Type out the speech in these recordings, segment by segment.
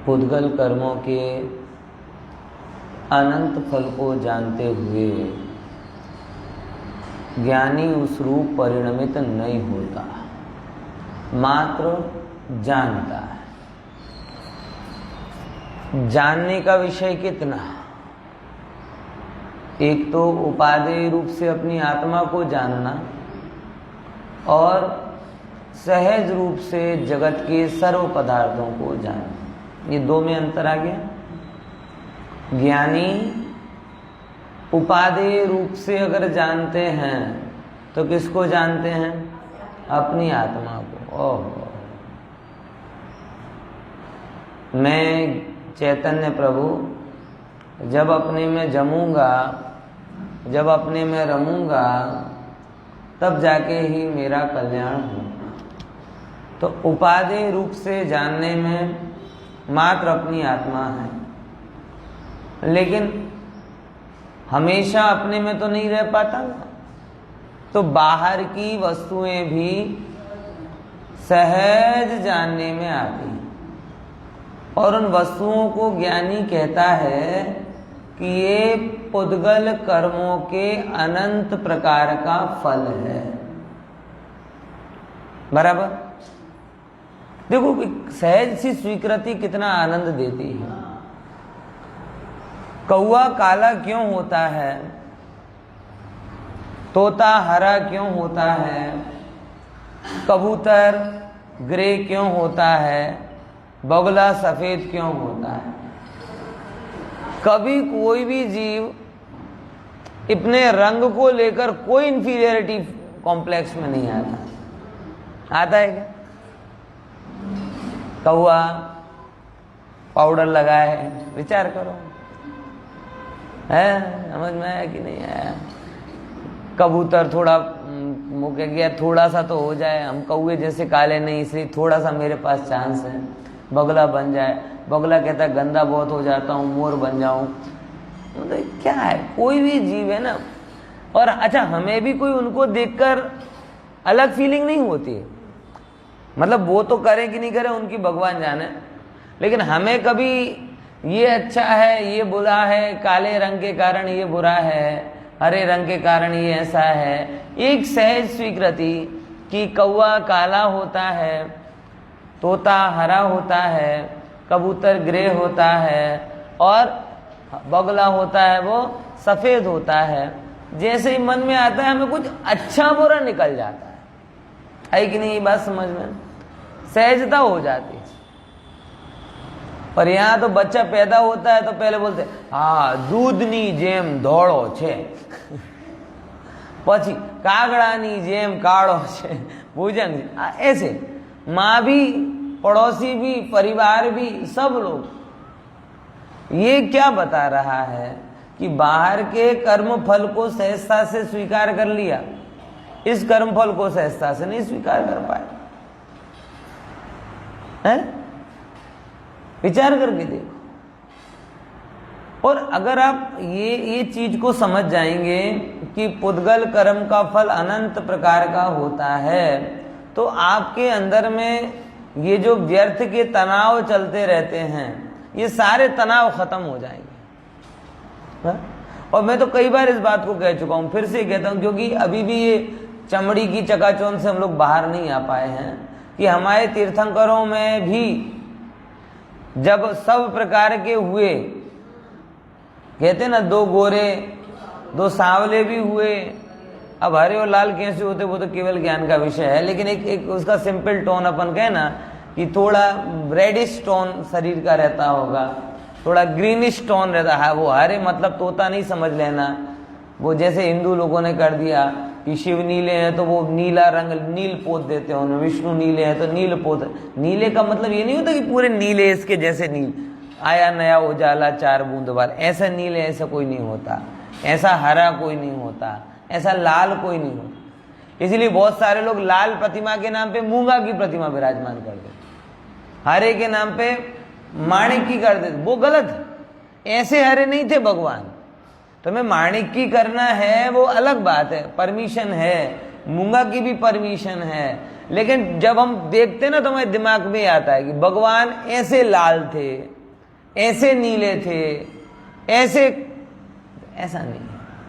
पुद्गल कर्मों के अनंत फल को जानते हुए ज्ञानी उस रूप परिणमित नहीं होता, मात्र जानता है। जानने का विषय कितना? एक तो उपादेय रूप से अपनी आत्मा को जानना और सहज रूप से जगत के सर्व पदार्थों को जानना। ये दो में अंतर आ गया। ज्ञानी उपादेय रूप से अगर जानते हैं तो किसको जानते हैं? अपनी आत्मा को। ओह, मैं चैतन्य प्रभु जब अपने में जमूंगा, जब अपने में रमूंगा, तब जाके ही मेरा कल्याण होगा। तो उपादेय रूप से जानने में मात्र अपनी आत्मा है, लेकिन हमेशा अपने में तो नहीं रह पाता ना। तो बाहर की वस्तुएं भी सहज जानने में आती हैं और उन वस्तुओं को ज्ञानी कहता है कि ये पुद्गल कर्मों के अनंत प्रकार का फल है। बराबर? देखो सहज सी स्वीकृति कितना आनंद देती है। कौवा काला क्यों होता है? तोता हरा क्यों होता है? कबूतर ग्रे क्यों होता है? बगुला सफेद क्यों होता है? कभी कोई भी जीव अपने रंग को लेकर कोई इंफीरियरिटी कॉम्प्लेक्स में नहीं आता। आता है क्या? कौवा पाउडर लगाया है, विचार करो, है समझ में आया कि नहीं आया? कबूतर थोड़ा मुझे गया, थोड़ा सा तो हो जाए, हम कौवे जैसे काले नहीं, इसलिए थोड़ा सा मेरे पास चांस है। बगुला बन जाए, बगुला कहता है गंदा बहुत हो जाता हूँ, मोर बन जाऊं। मतलब क्या है, कोई भी जीव है ना। और अच्छा, हमें भी कोई उनको देखकर अलग फीलिंग नहीं होती है। मतलब वो तो करे कि नहीं करे उनकी भगवान जाने, लेकिन हमें कभी ये अच्छा है, ये बुरा है, काले रंग के कारण ये बुरा है, हरे रंग के कारण ये ऐसा है। एक सहज स्वीकृति कि कौवा काला होता है, तोता हरा होता है, कबूतर ग्रे होता है और बगुला होता है वो सफेद होता है। जैसे ही मन में आता है हमें कुछ अच्छा बुरा निकल जाता है कि नहीं? ये बात समझ में सहजता हो जाती है। पर यहाँ तो बच्चा पैदा होता है तो पहले बोलते हाँ दूधनी जेम धोड़ो छे, પછી કાગડાની જેમ કાળો છે, ભુજંગ। ऐसे माँ भी, पड़ोसी भी, परिवार भी, सब लोग। ये क्या बता रहा है कि बाहर के कर्म फल को सहजता से स्वीकार कर लिया, इस कर्म फल को सहजता से नहीं स्वीकार कर पाए। है? विचार करके देखो। और अगर आप ये चीज को समझ जाएंगे कि पुद्गल कर्म का फल अनंत प्रकार का होता है, तो आपके अंदर में ये जो व्यर्थ के तनाव चलते रहते हैं, ये सारे तनाव खत्म हो जाएंगे। और मैं तो कई बार इस बात को कह चुका हूं, फिर से कहता हूं, क्योंकि अभी भी ये चमड़ी की चकाचौंध से हम लोग बाहर नहीं आ पाए हैं कि हमारे तीर्थंकरों में भी जब सब प्रकार के हुए, कहते ना दो गोरे दो सांवले भी हुए। अब हरे और लाल कैसे होते वो तो केवल ज्ञान का विषय है, लेकिन एक उसका सिंपल टोन अपन कहे ना कि थोड़ा रेडिश टोन शरीर का रहता होगा, थोड़ा ग्रीनिश टोन रहता है। वो हरे मतलब तोता नहीं समझ लेना, वो जैसे हिंदू लोगों ने कर दिया कि शिव नीले हैं तो वो नीला रंग नील पोत देते हैं उन्हें, विष्णु नीले हैं तो नील पोत। नीले का मतलब ये नहीं होता कि पूरे नीले इसके जैसे नील, आया नया उजाला चार बूंद वाला, ऐसा नीले ऐसा कोई नहीं होता, ऐसा हरा कोई नहीं होता, ऐसा लाल कोई नहीं होता। इसलिए बहुत सारे लोग लाल प्रतिमा के नाम पे मूंगा की प्रतिमा विराजमान कर देते, हरे के नाम पे माणिक की कर देते। वो गलत, ऐसे हरे नहीं थे भगवान। तुम्हें माणिक की करना है वो अलग बात है, परमिशन है, मूंगा की भी परमिशन है। लेकिन जब हम देखते ना तो हमारे दिमाग में आता है कि भगवान ऐसे लाल थे, ऐसे नीले थे, ऐसे, ऐसा नहीं।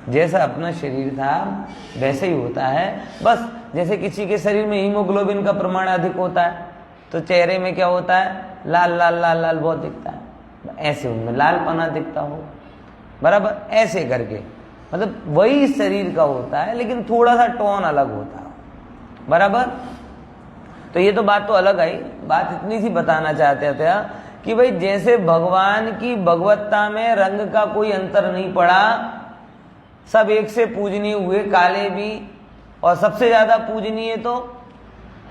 जैसा अपना शरीर था वैसे ही होता है। बस जैसे किसी के शरीर में हीमोग्लोबिन का प्रमाण अधिक होता है तो चेहरे में क्या होता है, लाल लाल लाल लाल बहुत दिखता है, ऐसे उनमें लालपना दिखता हो, बराबर, ऐसे करके, मतलब वही शरीर का होता है लेकिन थोड़ा सा टोन अलग होता है, बराबर। तो ये तो बात तो अलग आई, बात इतनी सी बताना चाहते थे कि भाई जैसे भगवान की भगवत्ता में रंग का कोई अंतर नहीं पड़ा, सब एक से पूजनीय हुए, काले भी, और सबसे ज्यादा पूजनीय तो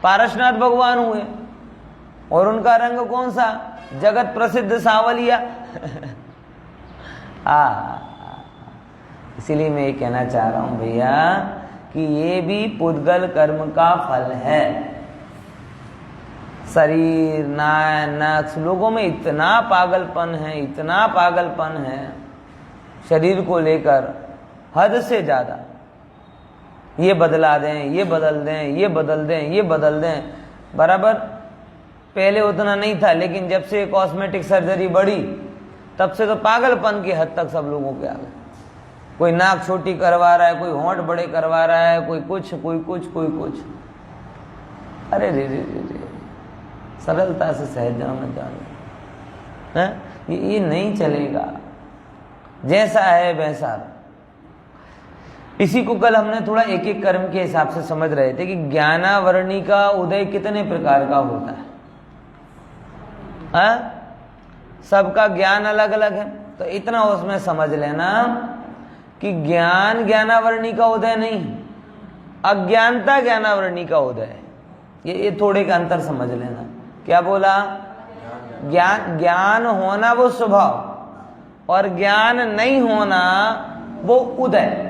पारसनाथ भगवान हुए, और उनका रंग कौन सा, जगत प्रसिद्ध सांवलिया। इसीलिए मैं ये कहना चाह रहा हूं भैया कि ये भी पुद्गल कर्म का फल है। शरीर, नक्श, लोगों में इतना पागलपन है, इतना पागलपन है शरीर को लेकर, हद से ज्यादा। ये बदला दें, ये बदल दें, ये बदल दें, ये बदल दें, बराबर। पहले उतना नहीं था लेकिन जब से कॉस्मेटिक सर्जरी बढ़ी तब से तो पागलपन की हद तक सब लोगों के आ गए। कोई नाक छोटी करवा रहा है, कोई होंठ बड़े करवा रहा है, कोई कुछ कोई कुछ कोई कुछ। अरे रे रे रे रे, सरलता से सहज जाना जाना है, ये नहीं चलेगा। जैसा है वैसा। इसी को कल हमने थोड़ा एक एक कर्म के हिसाब से समझ रहे थे कि ज्ञानावरणी का उदय कितने प्रकार का होता है, हाँ? सबका ज्ञान अलग अलग है, तो इतना उसमें समझ लेना कि ज्ञान ज्ञानावरणी का उदय नहीं, अज्ञानता ज्ञानावरणी का उदय है। ये थोड़े का अंतर समझ लेना। क्या बोला? ज्ञान होना वो स्वभाव और ज्ञान नहीं होना वो उदय।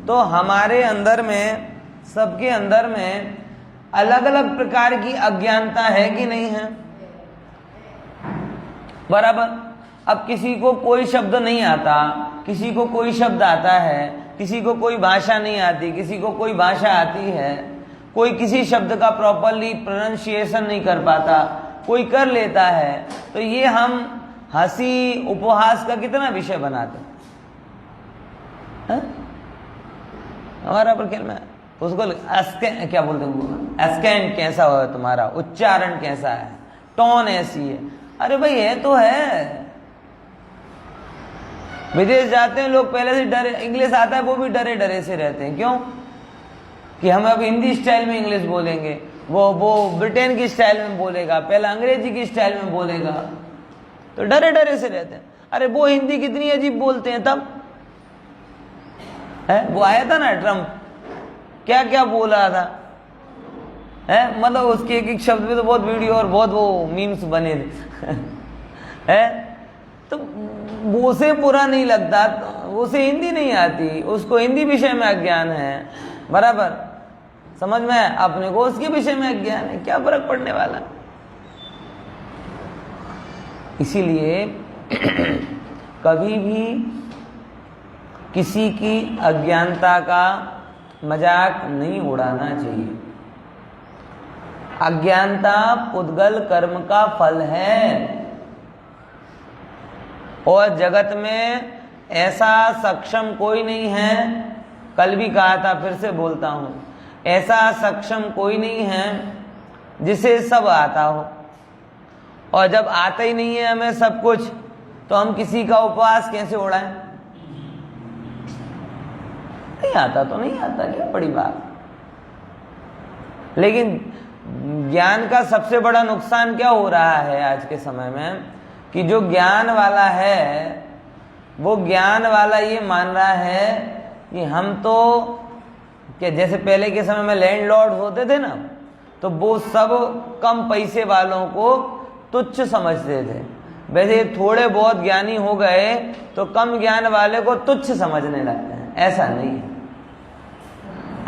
तो हमारे अंदर में, सबके अंदर में अलग अलग प्रकार की अज्ञानता है कि नहीं है, बराबर। अब किसी को कोई शब्द नहीं आता, किसी को कोई शब्द आता है, किसी को कोई भाषा नहीं आती, किसी को कोई भाषा आती है, कोई किसी शब्द का प्रॉपरली प्रोनाउंसिएशन नहीं कर पाता, कोई कर लेता है। तो ये हम हंसी उपहास का कितना विषय बनाते हैं। हमारा पर खेल में उसको क्या बोलते हैं, एस्केंट कैसा हुआ तुम्हारा, उच्चारण कैसा है, टोन ऐसी है। अरे भाई है तो है। विदेश जाते हैं लोग पहले से डरे, इंग्लिश आता है वो भी डरे डरे से रहते हैं। क्यों? कि हम अब हिंदी स्टाइल में इंग्लिश बोलेंगे, वो ब्रिटेन की स्टाइल में बोलेगा, पहले अंग्रेजी की स्टाइल में बोलेगा, तो डरे डरे से रहते हैं। अरे वो हिंदी कितनी अजीब बोलते हैं तब है। वो आया था ना ट्रम्प, क्या क्या बोल रहा था है, मतलब उसके एक एक शब्द में तो बहुत वीडियो और बहुत वो मीम्स बने थे है। तो वो से बुरा नहीं लगता, उसे हिंदी नहीं आती, उसको हिंदी विषय में अज्ञान है, बराबर, समझ में। अपने को उसके विषय में अज्ञान है, क्या फर्क पड़ने वाला। इसीलिए कभी भी किसी की अज्ञानता का मजाक नहीं उड़ाना चाहिए। अज्ञानता पुद्गल कर्म का फल है और जगत में ऐसा सक्षम कोई नहीं है, कल भी कहा था फिर से बोलता हूं, ऐसा सक्षम कोई नहीं है जिसे सब आता हो। और जब आता ही नहीं है हमें सब कुछ, तो हम किसी का उपवास कैसे उड़ाएं? नहीं आता तो नहीं आता, क्या बड़ी बात। लेकिन ज्ञान का सबसे बड़ा नुकसान क्या हो रहा है आज के समय में, कि जो ज्ञान वाला है वो ज्ञान वाला ये मान रहा है कि हम तो, कि जैसे पहले के समय में लैंडलॉर्ड होते थे ना, तो वो सब कम पैसे वालों को तुच्छ समझते थे। वैसे थोड़े बहुत ज्ञानी हो गए तो कम ज्ञान वाले को तुच्छ समझने लगते हैं। ऐसा नहीं है,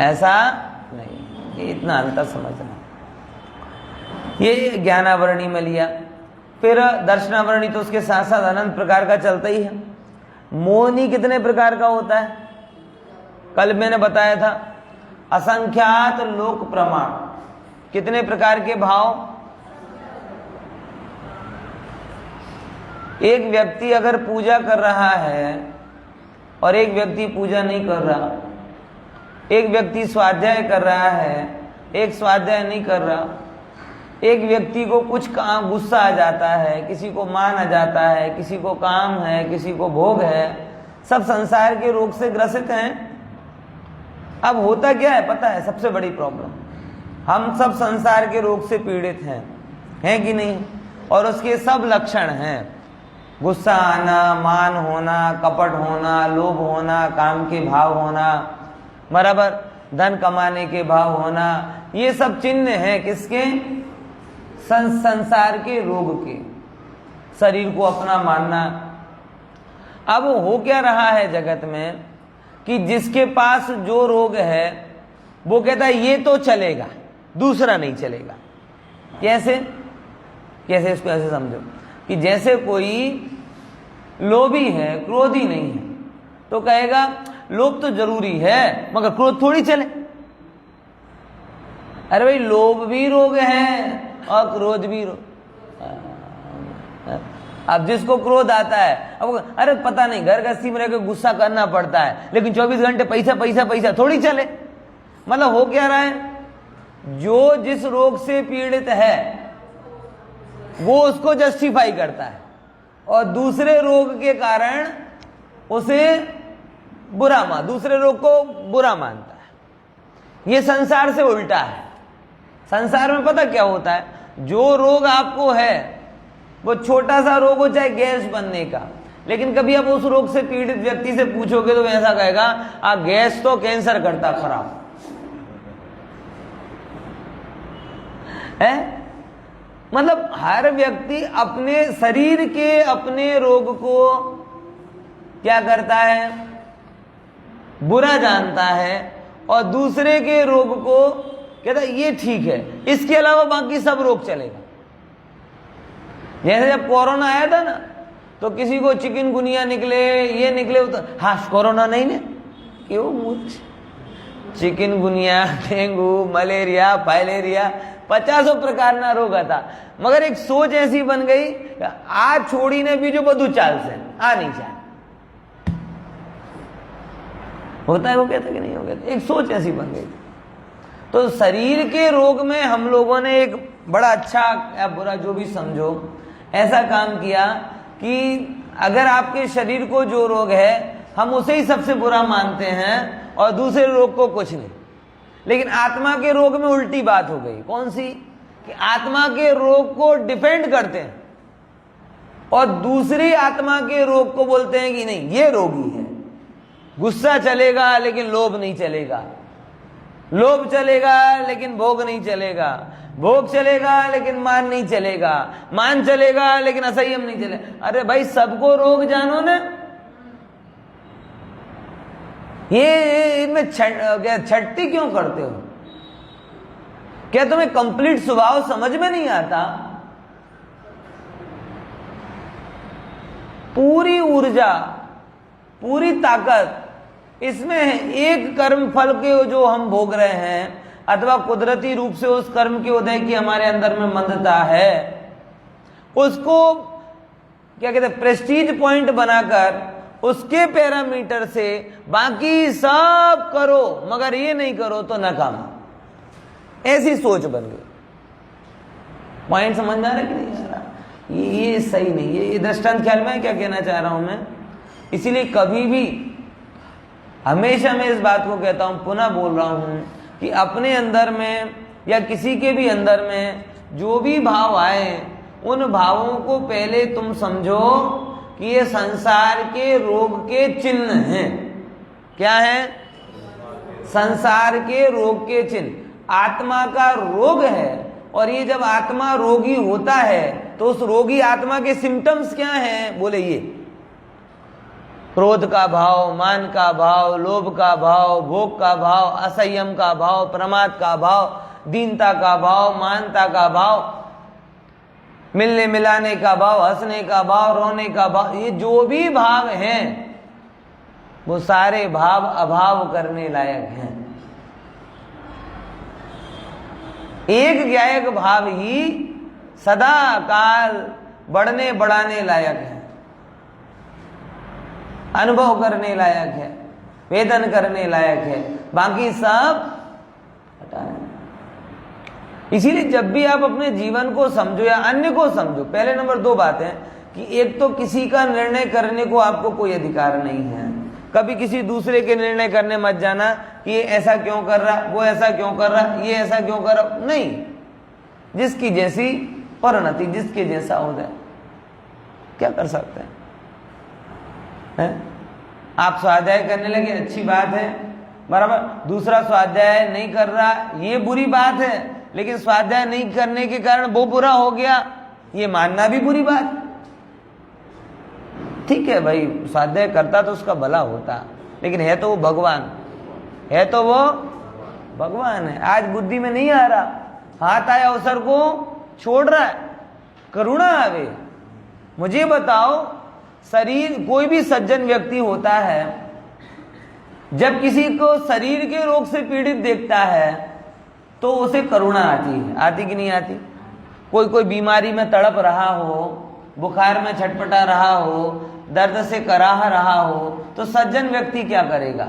ऐसा नहीं, ये इतना अंतर समझना। ये ज्ञानावरणी में लिया। फिर दर्शनावरणी तो उसके साथ साथ अनंत प्रकार का चलता ही है। मोहनी कितने प्रकार का होता है? कल मैंने बताया था, असंख्यात लोक प्रमाण। कितने प्रकार के भाव? एक व्यक्ति अगर पूजा कर रहा है और एक व्यक्ति पूजा नहीं कर रहा, एक व्यक्ति स्वाध्याय कर रहा है, एक स्वाध्याय नहीं कर रहा, एक व्यक्ति को कुछ काम गुस्सा आ जाता है, किसी को मान आ जाता है, किसी को काम है, किसी को भोग है, सब संसार के रोग से ग्रसित हैं। अब होता क्या है पता है? सबसे बड़ी प्रॉब्लम, हम सब संसार के रोग से पीड़ित हैं कि नहीं? और उसके सब लक्षण हैं, गुस्सा आना, मान होना, कपट होना, लोभ होना, काम के भाव होना, बराबर, धन कमाने के भाव होना, ये सब चिन्ह हैं किसके? संसार के रोग के, शरीर को अपना मानना। अब हो क्या रहा है जगत में कि जिसके पास जो रोग है वो कहता है ये तो चलेगा, दूसरा नहीं चलेगा। कैसे? कैसे इसको ऐसे समझो कि जैसे कोई लोभी है, क्रोधी नहीं है, तो कहेगा लोभ तो जरूरी है मगर क्रोध थोड़ी चले। अरे भाई, लोभ भी रोग है और क्रोध भी रोग। अब जिसको क्रोध आता है, अब अरे पता नहीं घर गृहस्थी में रहकर गुस्सा करना पड़ता है, लेकिन 24 घंटे पैसा पैसा पैसा थोड़ी चले। मतलब हो क्या रहा है? जो जिस रोग से पीड़ित है वो उसको जस्टिफाई करता है और दूसरे रोग के कारण उसे दूसरे रोग को बुरा मानता है। ये संसार से उल्टा है। संसार में पता क्या होता है? जो रोग आपको है वो छोटा सा रोग हो, चाहे गैस बनने का, लेकिन कभी आप उस रोग से पीड़ित व्यक्ति से पूछोगे तो ऐसा कहेगा गैस तो कैंसर करता खराब है। मतलब हर व्यक्ति अपने शरीर के अपने रोग को क्या करता है? बुरा जानता है और दूसरे के रोग को कहता है ये ठीक है, इसके अलावा बाकी सब रोग चलेगा। जैसे जब कोरोना आया था ना, तो किसी को चिकनगुनिया निकले, ये निकले, तो हाँ कोरोना नहीं ने, क्यों? मुझ चिकनगुनिया, डेंगू, मलेरिया, फाइलेरिया, 50 प्रकार ना रोग था, मगर एक सोच ऐसी बन गई, आज छोड़ी ने भी जो बधु चाल से आ नहीं चाहे। होता है वो कहता कि नहीं हो गया? एक सोच ऐसी बन गई। तो शरीर के रोग में हम लोगों ने एक बड़ा अच्छा या बुरा जो भी समझो ऐसा काम किया कि अगर आपके शरीर को जो रोग है हम उसे ही सबसे बुरा मानते हैं और दूसरे रोग को कुछ नहीं। लेकिन आत्मा के रोग में उल्टी बात हो गई। कौन सी? कि आत्मा के रोग को डिफेंड करते हैं और दूसरी आत्मा के रोग को बोलते हैं कि नहीं ये रोगी है। गुस्सा चलेगा लेकिन लोभ नहीं चलेगा, लोभ चलेगा लेकिन भोग नहीं चलेगा, भोग चलेगा लेकिन मान नहीं चलेगा, मान चलेगा लेकिन असंयम नहीं चलेगा। अरे भाई, सबको रोग जानो ना। ये इनमें छट्टी क्यों करते हो? क्या तुम्हें कंप्लीट स्वभाव समझ में नहीं आता? पूरी ऊर्जा, पूरी ताकत इसमें है। एक कर्म फल के जो हम भोग रहे हैं अथवा कुदरती रूप से उस कर्म के उदय की हमारे अंदर में मंदता है, उसको क्या कहते हैं, प्रेस्टीज पॉइंट बनाकर उसके पैरामीटर से बाकी सब करो मगर ये नहीं करो तो नाकाम। ऐसी सोच बन गई। पॉइंट समझ में आ रहा है कि नहीं आ रहा? ये सही नहीं। ये दृष्टांत ख्याल में क्या कहना चाह रहा हूं मैं? इसीलिए कभी भी, हमेशा मैं इस बात को कहता हूं, पुनः बोल रहा हूं कि अपने अंदर में या किसी के भी अंदर में जो भी भाव आए, उन भावों को पहले तुम समझो कि ये संसार के रोग के चिन्ह हैं। क्या है? संसार के रोग के चिन्ह। आत्मा का रोग है और ये जब आत्मा रोगी होता है तो उस रोगी आत्मा के सिम्टम्स क्या हैं? बोले ये क्रोध का भाव, मान का भाव, लोभ का भाव, भोग का भाव, असंयम का भाव, प्रमाद का भाव, दीनता का भाव, मानता का भाव, मिलने मिलाने का भाव, हंसने का भाव, रोने का भाव। ये जो भी भाव हैं वो सारे भाव अभाव करने लायक हैं। एक ज्ञायक भाव ही सदा काल बढ़ने बढ़ाने लायक है। अनुभव करने लायक है, वेदन करने लायक है, बाकी सब हटा है। इसीलिए जब भी आप अपने जीवन को समझो या अन्य को समझो, पहले नंबर 2 बातें कि एक तो किसी का निर्णय करने को आपको कोई अधिकार नहीं है। कभी किसी दूसरे के निर्णय करने मत जाना कि ये ऐसा क्यों कर रहा, वो ऐसा क्यों कर रहा, ये ऐसा क्यों कर रहा, नहीं। जिसकी जैसी परिणति, जिसके जैसा हो जाए, क्या कर सकते हैं? आप स्वाध्याय करने लगे, अच्छी बात है, बराबर। दूसरा स्वाध्याय नहीं कर रहा, ये बुरी बात है, लेकिन स्वाध्याय नहीं करने के कारण वो बुरा हो गया, ये मानना भी बुरी बात। ठीक है भाई, स्वाध्याय करता तो उसका भला होता, लेकिन है तो वो भगवान, है तो वो भगवान है। आज बुद्धि में नहीं आ रहा, हाथ आए अवसर को छोड़ रहा है, करुणा आवे। मुझे बताओ, शरीर, कोई भी सज्जन व्यक्ति होता है, जब किसी को शरीर के रोग से पीड़ित देखता है तो उसे करुणा आती है, आती कि नहीं आती? कोई बीमारी में तड़प रहा हो, बुखार में छटपटा रहा हो, दर्द से कराह रहा हो, तो सज्जन व्यक्ति क्या करेगा?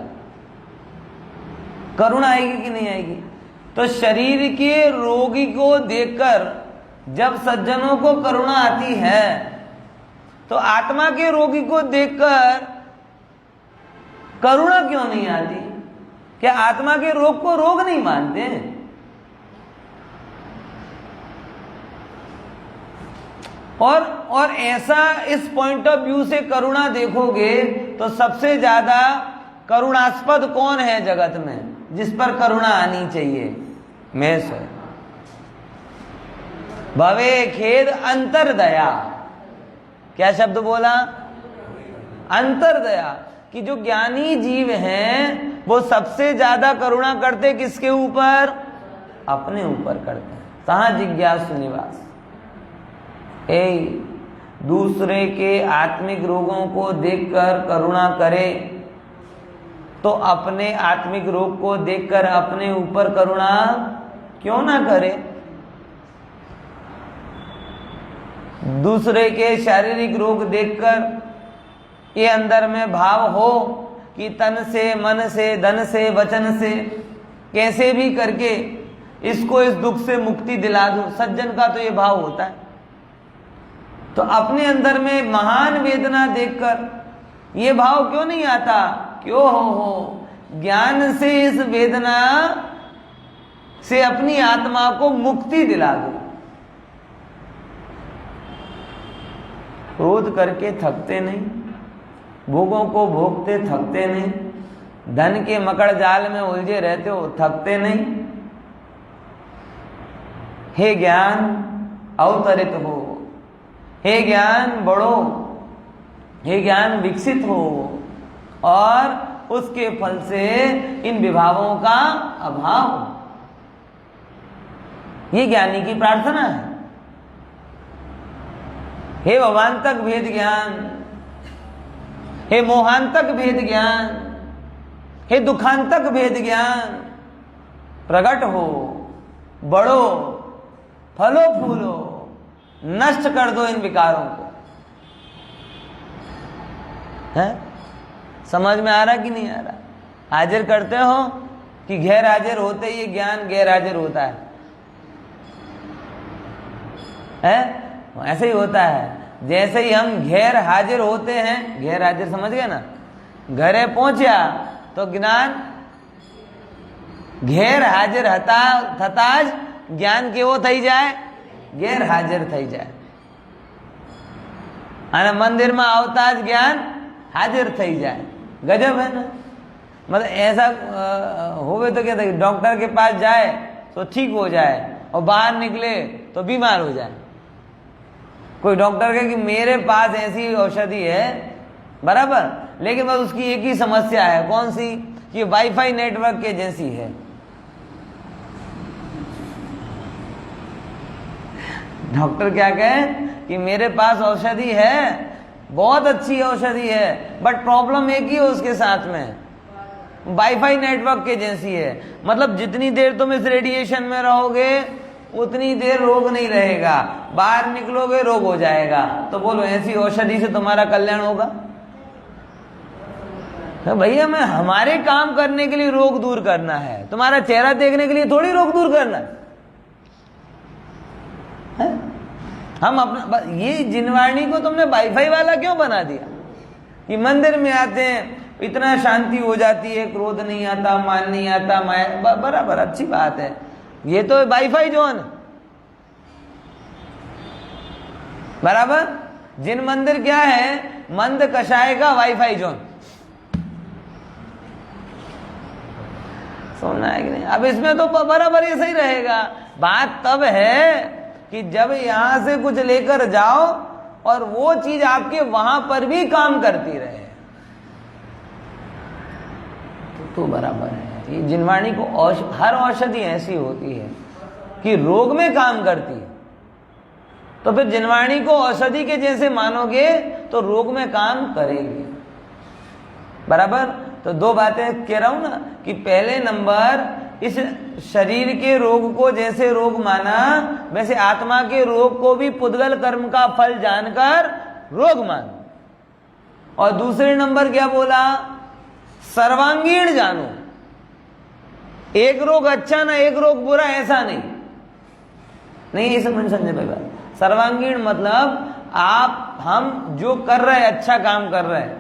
करुणा आएगी कि नहीं आएगी? तो शरीर के रोगी को देखकर जब सज्जनों को करुणा आती है, तो आत्मा के रोगी को देखकर करुणा क्यों नहीं आती? क्या आत्मा के रोग को रोग नहीं मानते? और ऐसा इस पॉइंट ऑफ व्यू से करुणा देखोगे तो सबसे ज्यादा करुणास्पद कौन है जगत में, जिस पर करुणा आनी चाहिए? मैं से भवे खेद अंतरदया। क्या शब्द बोला? अंतरदया। कि जो ज्ञानी जीव हैं वो सबसे ज्यादा करुणा करते किसके ऊपर? अपने ऊपर करते हैं। कहाँ जिज्ञासु निवास। दूसरे के आत्मिक रोगों को देखकर करुणा करे तो अपने आत्मिक रोग को देखकर अपने ऊपर करुणा क्यों ना करे? दूसरे के शारीरिक रोग देखकर ये अंदर में भाव हो कि तन से, मन से, धन से, वचन से कैसे भी करके इसको इस दुख से मुक्ति दिला दूं। सज्जन का तो ये भाव होता है। तो अपने अंदर में महान वेदना देखकर ये भाव क्यों नहीं आता? क्यों हो ज्ञान से इस वेदना से अपनी आत्मा को मुक्ति दिला दो। क्रोध करके थकते नहीं, भोगों को भोगते थकते नहीं, धन के मकड़ जाल में उलझे रहते हो, थकते नहीं। हे ज्ञान अवतरित हो, हे ज्ञान बढ़ो, हे ज्ञान विकसित हो और उसके फल से इन विभावों का अभाव। ये ज्ञानी की प्रार्थना है। हे भवांतक भेद ज्ञान, हे मोहांतक भेद ज्ञान, हे दुखांतक भेद ज्ञान, प्रकट हो, बढ़ो, फलो फूलो, नष्ट कर दो इन विकारों को। है समझ में आ रहा कि नहीं आ रहा? हाजिर करते हो कि गैर हाजिर होते ही ज्ञान गैर हाजिर होता है? ऐसे ही होता है। जैसे ही हम गैर हाजिर होते हैं, गैर हाजिर समझ गए ना, घरे पहुंचा तो ज्ञान गैर हाजिर थता જ ज्ञान केवो થઈ જાય? ગેર હાજર થઈ જાય। અને મંદિરમાં આવતા જ જ્ઞાન हाजिर થઈ જાય। गजब है ना। मतलब ऐसा होवे तो क्या था, डॉक्टर के पास जाए तो ठीक हो जाए और बाहर निकले तो बीमार हो जाए। कोई डॉक्टर कहे कि मेरे पास ऐसी औषधि है, बराबर, लेकिन बस उसकी एक ही समस्या है। कौन सी? कि वाईफाई नेटवर्क के जैसी है। डॉक्टर क्या कहे कि मेरे पास औषधि है, बहुत अच्छी औषधि है, बट प्रॉब्लम एक ही है उसके साथ में, वाईफाई नेटवर्क के जैसी है। मतलब जितनी देर तुम इस रेडिएशन में रहोगे उतनी देर रोग नहीं रहेगा, बाहर निकलोगे रोग हो जाएगा। तो बोलो ऐसी औषधि से तुम्हारा कल्याण होगा? भैया मैं हमारे काम करने के लिए रोग दूर करना है, तुम्हारा चेहरा देखने के लिए थोड़ी रोग दूर करना है? हम अपना ये जिनवाणी को तुमने वाईफाई वाला क्यों बना दिया कि मंदिर में आते हैं इतना शांति हो जाती है, क्रोध नहीं आता, मान नहीं आता, माया, बराबर अच्छी बात है, ये तो वाईफाई जोन बराबर। जिन मंदिर क्या है, मंद कषाय का वाईफाई जोन, सुनना है कि नहीं? अब इसमें तो बराबर ये सही रहेगा। बात तब है कि जब यहां से कुछ लेकर जाओ और वो चीज आपके वहां पर भी काम करती रहे, तो बराबर है। ये जिनवाणी को हर औषधि ऐसी होती है कि रोग में काम करती है, तो फिर जिनवाणी को औषधि के जैसे मानोगे तो रोग में काम करेगी, बराबर। तो दो बातें कह रहा हूं ना कि पहले नंबर इस शरीर के रोग को जैसे रोग माना, वैसे आत्मा के रोग को भी पुद्गल कर्म का फल जानकर रोग मान। और दूसरे नंबर क्या बोला, सर्वांगीण जानो। एक रोग अच्छा ना एक रोग बुरा, ऐसा नहीं, ये समझ संजय भाई बात। सर्वांगीण मतलब हम जो कर रहे हैं, अच्छा काम कर रहे हैं,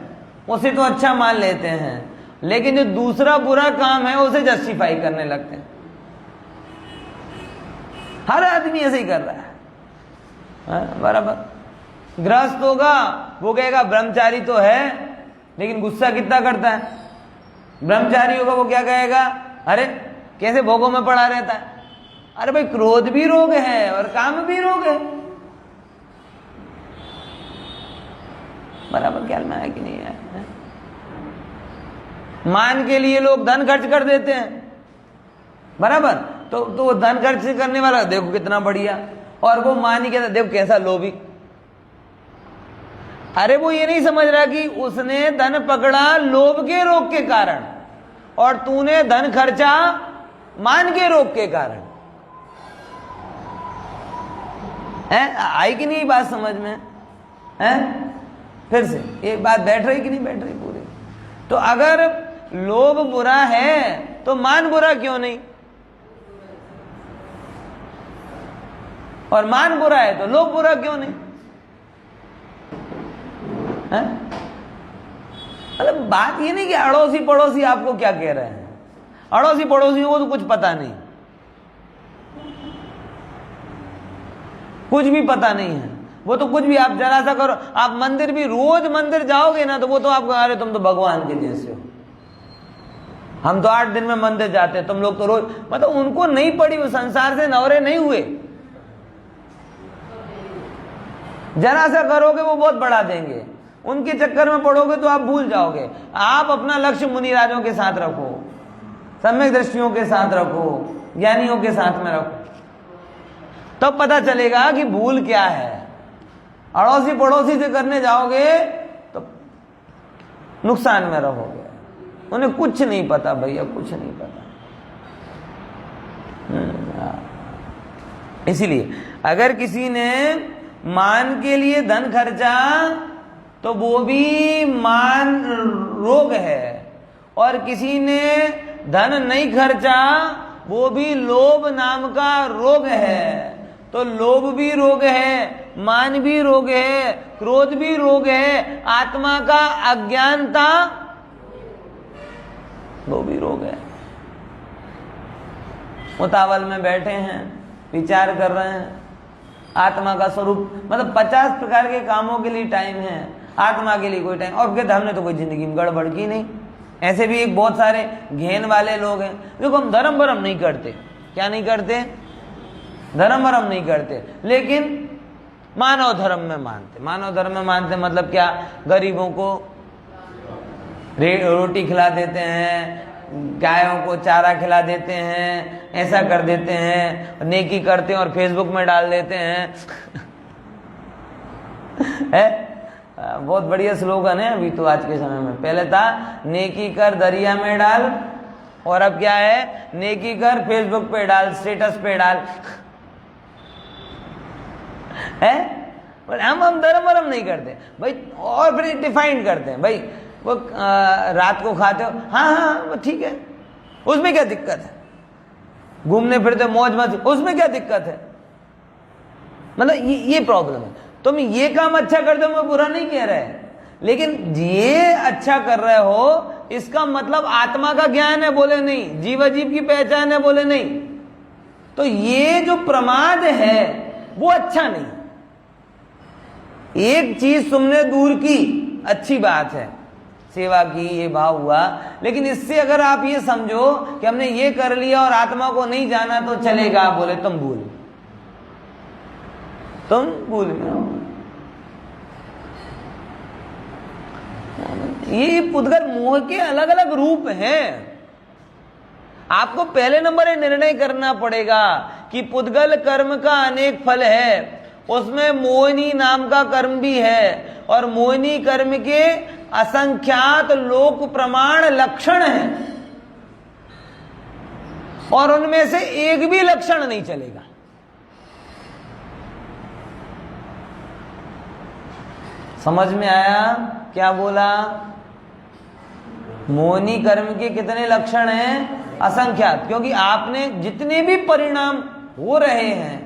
उसे तो अच्छा मान लेते हैं, लेकिन जो दूसरा बुरा काम है उसे जस्टिफाई करने लगते हैं। हर आदमी ऐसे ही कर रहा है, बराबर। गृहस्थ होगा वो कहेगा ब्रह्मचारी तो है लेकिन गुस्सा कितना करता है। ब्रह्मचारी होगा वो क्या कहेगा, अरे कैसे भोगों में पड़ा रहता है। अरे भाई, क्रोध भी रोग है और काम भी रोग है, बराबर। ख्याल में है कि नहीं है? मान के लिए लोग धन खर्च कर देते हैं, बराबर। तो वो धन खर्च करने वाला देखो कितना बढ़िया, और वो मान ही कहता देखो कैसा लोभी। अरे वो ये नहीं समझ रहा कि उसने धन पकड़ा लोभ के रोग के कारण और तूने धन खर्चा मान के रोग के कारण। आई कि नहीं बात समझ में? फिर से एक बात बैठ रही कि नहीं बैठ रही पूरी? तो अगर लोभ बुरा है तो मान बुरा क्यों नहीं, और मान बुरा है तो लोभ बुरा क्यों नहीं? मतलब बात ये नहीं कि अड़ोसी पड़ोसी आपको क्या कह रहे हैं, अड़ोसी पड़ोसियों को तो कुछ पता नहीं, कुछ भी पता नहीं है। वो तो कुछ भी आप जरा सा करो, आप मंदिर भी रोज मंदिर जाओगे ना तो वो तो आपको, अरे तुम तो भगवान के जैसे हो, हम तो 8 दिन में मंदिर जाते हैं, तुम लोग तो रोज, मतलब उनको नहीं पड़ी, वो संसार से नवरे नहीं हुए। जरा सा करोगे वो बहुत बढ़ा देंगे, उनके चक्कर में पड़ोगे तो आप भूल जाओगे। आप अपना लक्ष्य मुनिराजों के साथ रखो, सम्यक दृष्टियों के साथ रखो, ज्ञानियों के साथ में रखो, तब पता चलेगा कि भूल क्या है। अड़ोसी पड़ोसी से करने जाओगे तो नुकसान में रहोगे, उन्हें कुछ नहीं पता भैया, कुछ नहीं पता। इसीलिए अगर किसी ने मान के लिए धन खर्चा तो वो भी मान रोग है, और किसी ने धन नहीं खर्चा वो भी लोभ नाम का रोग है। तो लोभ भी रोग है, मान भी रोग है, क्रोध भी रोग है, आत्मा का अज्ञानता वो भी रोग है। उतावल में बैठे हैं, विचार कर रहे हैं, आत्मा का स्वरूप, मतलब 50 प्रकार के कामों के लिए टाइम है, आत्मा के लिए कोई टाइम, और कहते हमने तो कोई जिंदगी में गड़बड़ की नहीं। ऐसे भी एक बहुत सारे घेन वाले लोग हैं, देखो हम धर्म भरम नहीं करते, क्या नहीं करते, धर्म भरम नहीं करते, लेकिन मानव धर्म में मानते। मानव धर्म में मानते मतलब क्या, गरीबों को रोटी खिला देते हैं, गायों को चारा खिला देते हैं, ऐसा कर देते हैं, नेकी करते हैं और फेसबुक में डाल देते हैं। बहुत बढ़िया स्लोगन है अभी तो आज के समय में। पहले था नेकी कर दरिया में डाल, और अब क्या है, नेकी कर फेसबुक पे डाल, स्टेटस पे डाल। है हम धर्म वर्म नहीं करते भाई, और फिर डिफाइन करते हैं भाई, वो रात को खाते हो, हाँ हाँ वो ठीक है, उसमें क्या दिक्कत है? घूमने फिरते मौज मस्ती, उसमें क्या दिक्कत है? मतलब ये प्रॉब्लम है। तुम ये काम अच्छा करते हो, मैं बुरा नहीं कह रहा है, लेकिन ये अच्छा कर रहे हो इसका मतलब आत्मा का ज्ञान है बोले नहीं, जीव अजीब की पहचान है बोले नहीं। तो ये जो प्रमाद है वो अच्छा नहीं। एक चीज तुमने दूर की, अच्छी बात है, सेवा की, ये भाव हुआ, लेकिन इससे अगर आप ये समझो कि हमने ये कर लिया और आत्मा को नहीं जाना तो चलेगा, बोले तुम भूल में। ये पुद्गल मोह के अलग अलग रूप हैं। आपको पहले नंबर ये निर्णय करना पड़ेगा कि पुद्गल कर्म का अनेक फल है, उसमें मोहिनी नाम का कर्म भी है, और मोहिनी कर्म के असंख्यात लोक प्रमाण लक्षण हैं, और उनमें से एक भी लक्षण नहीं चलेगा। समझ में आया क्या बोला? मोहिनी कर्म के कितने लक्षण हैं? असंख्यात। क्योंकि आपने जितने भी परिणाम हो रहे हैं,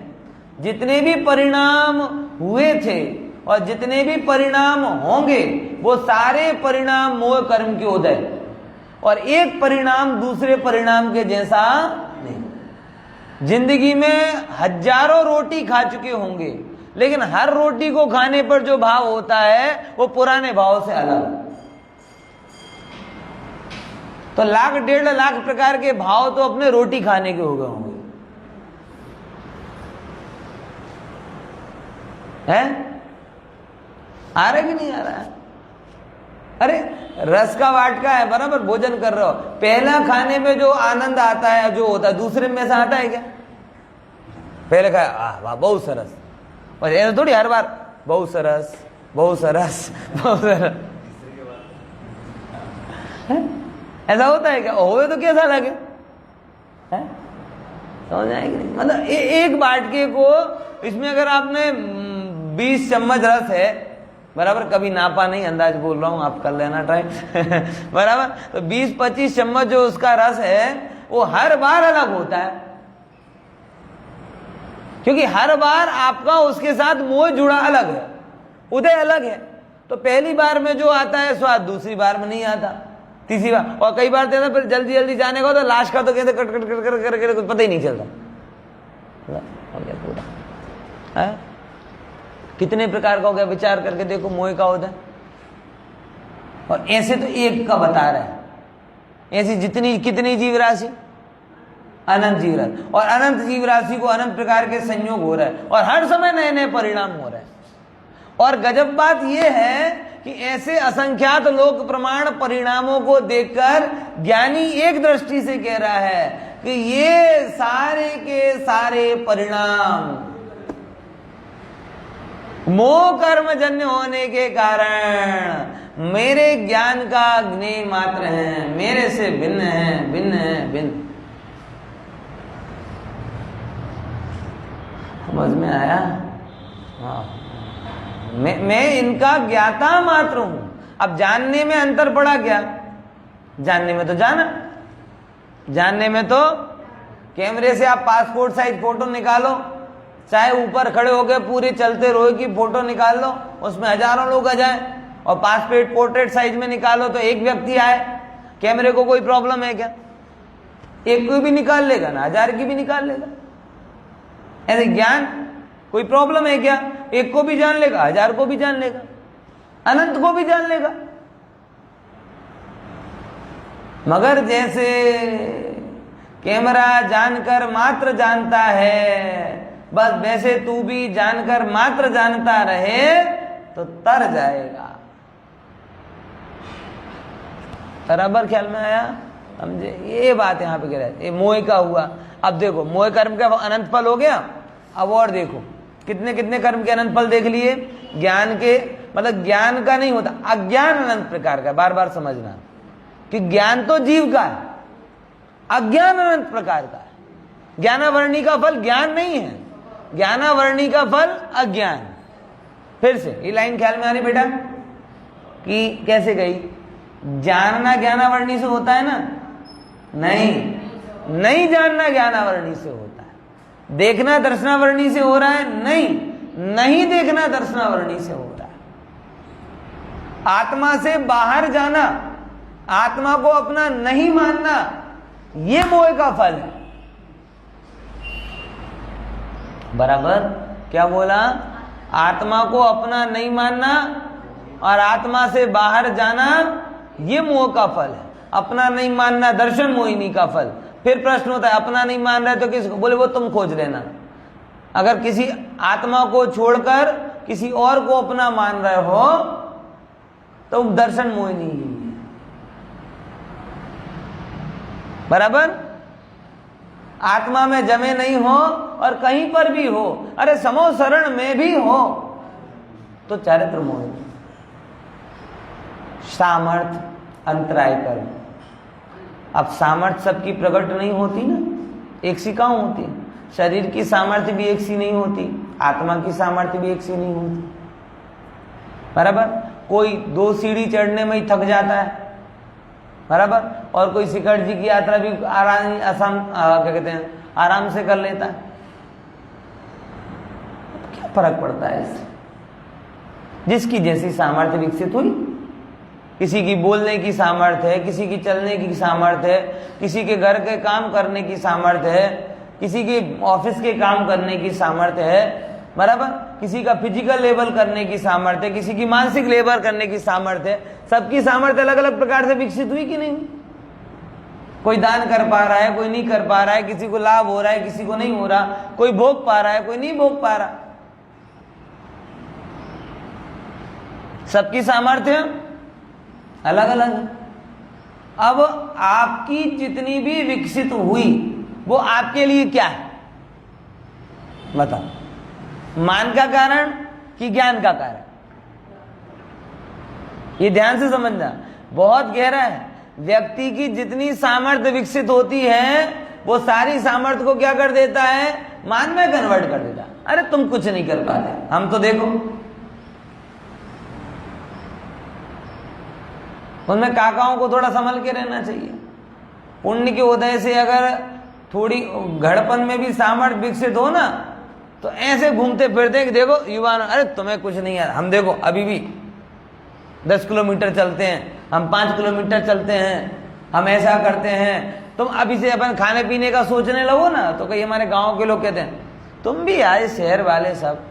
जितने भी परिणाम हुए थे और जितने भी परिणाम होंगे, वो सारे परिणाम मोह कर्म के उदय, और एक परिणाम दूसरे परिणाम के जैसा नहीं। जिंदगी में हजारों रोटी खा चुके होंगे, लेकिन हर रोटी को खाने पर जो भाव होता है वो पुराने भाव से अलग। तो 1,00,000 1.5 लाख प्रकार के भाव तो अपने रोटी खाने के हो गए होंगे, हैं? आ रहा कि नहीं आ रहा है? अरे रस का वाटका है, बराबर भोजन कर रहे हो, पहला खाने में जो आनंद आता है, जो होता है, दूसरे में से आता है क्या? पहले खाया, वाह बहुत सरस, और ऐसा थोड़ी हर बार बहुत सरस बहुत सरस बहुत सरस, ऐसा होता है क्या? होवे तो कैसा लगे, समझ आएगी नहीं? मतलब एक बाटके को, इसमें अगर आपने 20 चम्मच रस है, बराबर, कभी नापा नहीं, अंदाज बोल रहा हूं, आप कर लेना ट्राई बराबर, तो 20-25 चम्मच जो उसका रस है वो हर बार अलग होता है, क्योंकि हर बार आपका उसके साथ मोह जुड़ा अलग है, उदय अलग है। तो पहली बार में जो आता है स्वाद, दूसरी बार में नहीं आता, तीसरी बार, और कई बार तो फिर जल्दी जल्दी जाने का तो लाश का तो कहते कट कट कट कर करके कुछ पता ही नहीं चलता पूरा। कितने प्रकार का हो गया, विचार करके देखो मोह का उदय। और ऐसे तो एक का बता रहा है, ऐसी जितनी कितनी जीव राशि, अनंत जीव राशि, और अनंत जीव राशि को अनंत प्रकार के संयोग हो रहा है, और हर समय नए नए परिणाम हो रहे हैं। और गजब बात यह है कि ऐसे असंख्यात लोक प्रमाण परिणामों को देखकर ज्ञानी एक दृष्टि से कह रहा है कि ये सारे के सारे परिणाम मोह कर्म जन्य होने के कारण मेरे ज्ञान का ज्ञेय मात्र है, मेरे से भिन्न है, भिन्न है, भिन्न। समझ में आया? हाँ, मैं इनका ज्ञाता मात्र हूं। अब जानने में अंतर पड़ा क्या? जानने में तो जाना, जानने में तो कैमरे से आप पासपोर्ट साइज फोटो निकालो, चाहे ऊपर खड़े होकर पूरे चलते रोए की फोटो निकाल लो, उसमें हजारों लोग आ जाए, और पासपोर्ट पोर्ट्रेट साइज में निकालो तो एक व्यक्ति आए, कैमरे को कोई प्रॉब्लम है क्या? एक को भी निकाल लेगा ना, 1000 की भी निकाल लेगा। ऐसे ज्ञान कोई प्रॉब्लम है क्या? एक को भी जान लेगा, 1000 को भी जान लेगा, अनंत को भी जान लेगा। मगर जैसे कैमरा जानकर मात्र जानता है, बस वैसे तू भी जानकर मात्र जानता रहे तो तर जाएगा। बराबर ख्याल में आया? समझे? ये बात यहां पे कह रहे हैं। ये मोह का हुआ। अब देखो, मोह कर्म का अनंत फल हो गया। अब और देखो, कितने कितने कर्म के अनंत फल देख लिए। ज्ञान के, मतलब ज्ञान का नहीं होता, अज्ञान अनंत प्रकार का। बार बार समझना कि ज्ञान तो जीव का है, अज्ञान अनंत प्रकार का है। ज्ञानावरणी का फल ज्ञान नहीं है, ज्ञानावरणी का फल अज्ञान। फिर से ये लाइन ख्याल में आ रही बेटा कि कैसे गई? जानना ज्ञानावरणी से होता है ना? नहीं, नहीं जानना ज्ञानावरणी से होता है। देखना दर्शनावरणी से हो रहा है? नहीं, नहीं देखना दर्शनावरणी से हो रहा है। आत्मा से बाहर जाना, आत्मा को अपना नहीं मानना, ये मोह का फल है। बराबर? क्या बोला? आत्मा को अपना नहीं मानना और आत्मा से बाहर जाना, ये मोह का फल है। अपना नहीं मानना दर्शन मोहिनी का फल। फिर प्रश्न होता है अपना नहीं मान रहे तो किसको? बोले वो तुम खोज लेना। अगर किसी आत्मा को छोड़कर किसी और को अपना मान रहे हो तो दर्शन मोहिनी ही है। बराबर? आत्मा में जमे नहीं हो और कहीं पर भी हो, अरे समो शरण में भी हो तो चारित्र मोहिनी। सामर्थ्य अंतराय कर्म। अब सामर्थ्य सबकी प्रकट नहीं होती ना, एक सी कहाँ होती है? शरीर की सामर्थ्य भी एक सी नहीं होती, आत्मा की सामर्थ्य भी एक सी नहीं होती। बराबर? कोई 2 सीढ़ी चढ़ने में ही थक जाता है, बराबर, और कोई शिखर जी की यात्रा भी क्या कहते हैं आराम से कर लेता है। क्या फर्क पड़ता है इससे? जिसकी जैसी सामर्थ्य विकसित हुई। किसी की बोलने की सामर्थ्य है, किसी की चलने की सामर्थ्य है, किसी के घर के काम करने की सामर्थ्य है, किसी के ऑफिस के काम करने की सामर्थ्य है, बराबर, किसी का फिजिकल लेवल करने की सामर्थ्य है, किसी की मानसिक लेवल करने की सामर्थ्य है। सबकी सामर्थ्य अलग अलग प्रकार से विकसित हुई कि नहीं? कोई दान कर पा रहा है, कोई नहीं कर पा रहा है, किसी को लाभ हो रहा है, किसी को नहीं हो रहा, कोई भोग पा रहा है, कोई नहीं भोग पा रहा। सबकी सामर्थ्य अलग अलग है। अब आपकी जितनी भी विकसित हुई वो आपके लिए क्या है बताओ? मान का कारण कि ज्ञान का कारण? ये ध्यान से समझना, बहुत गहरा है। व्यक्ति की जितनी सामर्थ्य विकसित होती है वो सारी सामर्थ्य को क्या कर देता है? मान में कन्वर्ट कर देता है। अरे तुम कुछ नहीं कर पाते, हम तो देखो। उनमें काकाओं को थोड़ा संभल के रहना चाहिए। पुण्य के उदय से अगर थोड़ी घड़पन में भी सामर्थ्य विकसित हो ना तो ऐसे घूमते फिरते कि देखो युवा, अरे तुम्हें कुछ नहीं है, हम देखो अभी भी 10 किलोमीटर चलते हैं, हम 5 किलोमीटर चलते हैं, हम ऐसा करते हैं। तुम अभी से अपन खाने पीने का सोचने लगो ना तो कई हमारे गांव के लोग कहते हैं तुम भी आए शहर वाले सब,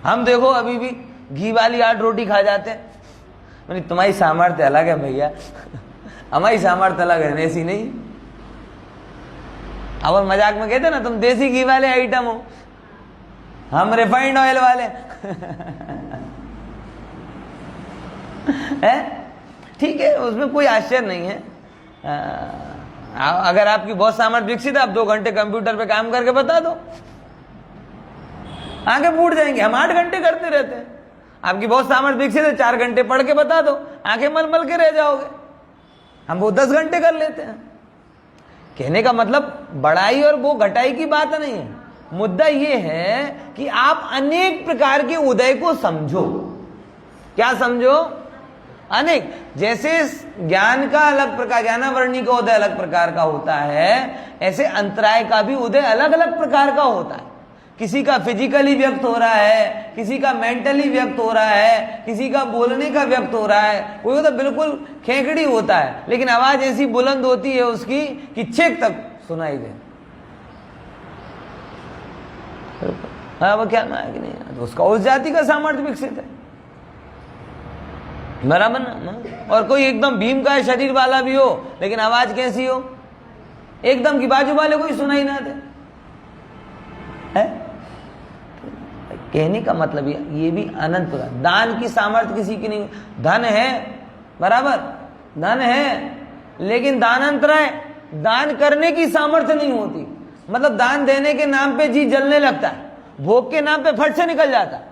हम देखो अभी भी घी वाली 8 रोटी खा जाते हैं। मैंने तुम्हारी सामर्थ्य अलग है भैया, हमारी सामर्थ्य अलग है, ऐसी नहीं। अब मजाक में कहते ना तुम देसी घी वाले आइटम हो, हम रिफाइंड ऑयल वाले है। ठीक है, उसमें कोई आश्चर्य नहीं है। अगर आपकी बहुत सामर्थ्य विकसित है, आप 2 घंटे कंप्यूटर पे काम करके बता दो, आंखें फूट जाएंगी। हम 8 घंटे करते रहते हैं। आपकी बहुत सामर्थ्य विकसित है, 4 घंटे पढ़ के बता दो, आंखें मल के रह जाओगे। हम वो 10 घंटे कर लेते हैं। कहने का मतलब बड़ाई और वो घटाई की बात नहीं है। मुद्दा ये है कि आप अनेक प्रकार के उदय को समझो। क्या समझो? अनेक। जैसे ज्ञान का अलग प्रकार, ज्ञानावरणी का उदय अलग प्रकार का होता है, ऐसे अंतराय का भी उदय अलग अलग प्रकार का होता है। किसी का फिजिकली व्यक्त हो रहा है, किसी का मेंटली व्यक्त हो रहा है, किसी का बोलने का व्यक्त हो रहा है। कोई तो बिल्कुल खेकड़ी होता है लेकिन आवाज ऐसी बुलंद होती है उसकी कि छेक तक सुनाई दे। हाँ, वो क्या ना कि नहीं, तो उसका उस जाति का सामर्थ्य विकसित है, बराबर ना। और कोई एकदम भीम का शरीर वाला भी हो लेकिन आवाज कैसी हो, एकदम की बाजू वाले को ही सुनाई ना दे है। कहने का मतलब ये भी अनंत प्रकार। दान की सामर्थ्य किसी की नहीं। धन है, बराबर, धन है, लेकिन दानांतराय, दान करने की सामर्थ्य नहीं होती। मतलब दान देने के नाम पे जी जलने लगता है, भोग के नाम पे फट से निकल जाता है।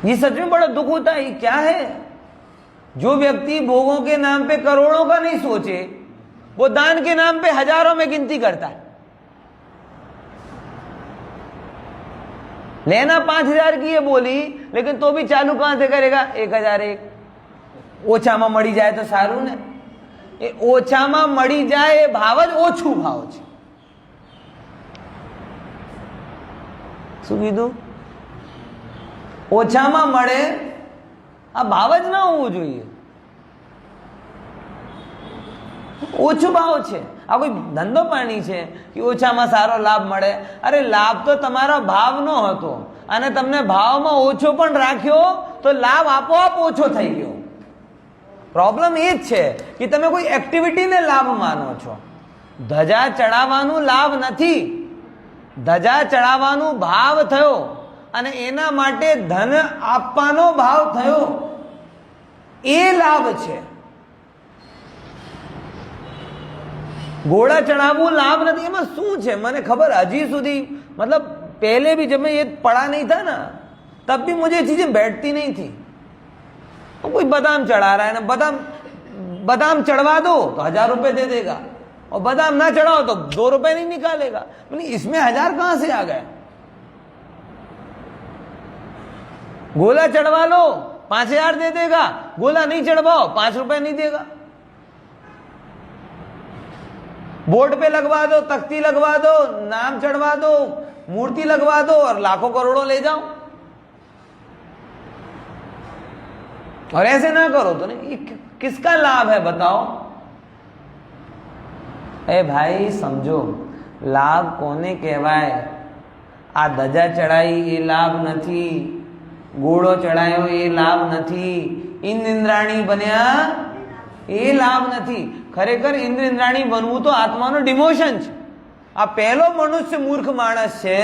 ये सच में बड़ा दुख होता है। क्या है? जो व्यक्ति भोगों के नाम पे करोड़ों का नहीं सोचे, वो दान के नाम पे हजारों में गिनती करता है। लेना 5,000 की है बोली, लेकिन तो भी चालू कहां से करेगा? 1,001 ઓછામાં મળી જાય તો સારું ને. એ ઓછામાં મળી જાય એ ભાવ જ ઓછું ભાવ છે. શું કીધું? ઓછામાં મળે આ ભાવ જ ના હોવું જોઈએ. ઓછું ભાવ છે. આ કોઈ ધંધો પાણી છે કે ઓછામાં સારો લાભ મળે? અરે લાભ તો તમારો ભાવનો હતો અને તમને ભાવમાં ઓછો પણ રાખ્યો તો લાભ આપોઆપ ઓછો થઈ ગયો. પ્રોબ્લેમ એ જ છે કે તમે કોઈ એક્ટિવિટીને લાભ માનો છો. ધજા ચડાવવાનું લાભ નથી, ધજા ચડાવવાનું ભાવ થયો અને એના માટે ધન આપવાનો ભાવ થયો, એ લાભ છે. घोड़ा चढ़ावू लाभ नहीं. एम शू है मैंने खबर हजी सुधी, मतलब पहले भी जब मैं ये पढ़ा नहीं था ना तब भी मुझे चीजें बैठती नहीं थी. कोई बादाम चढ़ा रहा है ना, बादाम चढ़वा दो तो 1,000 रुपए दे देगा और बादाम ना चढ़ाओ तो 2 रुपए नहीं निकालेगा. मैंने इसमें 1,000 कहां से आ गए? गोला चढ़वा लो 5,000 दे देगा, गोला नहीं चढ़वाओ 5 रुपए नहीं देगा. बोर्ड पे लगवा दो, तख्ती लगवा दो, नाम चढ़वा दो, मूर्ति लगवा दो और लाखों करोड़ों ले जाओ. और ऐसे ना करो तो नहीं. किसका लाभ है बताओ? ए भाई समझो, लाभ कोने कहेवाय? आ धजा चढ़ाई ए लाभ नथी, घोड़ो चढ़ायो ए लाभ नथी, इंद्राणी बन्या ए लाभ नथी. खरेखर इंद्र इंद्राणी बनवू तो आत्मानो डिमोशन छे. आ पहलो मनुष्य मूर्ख माणस छे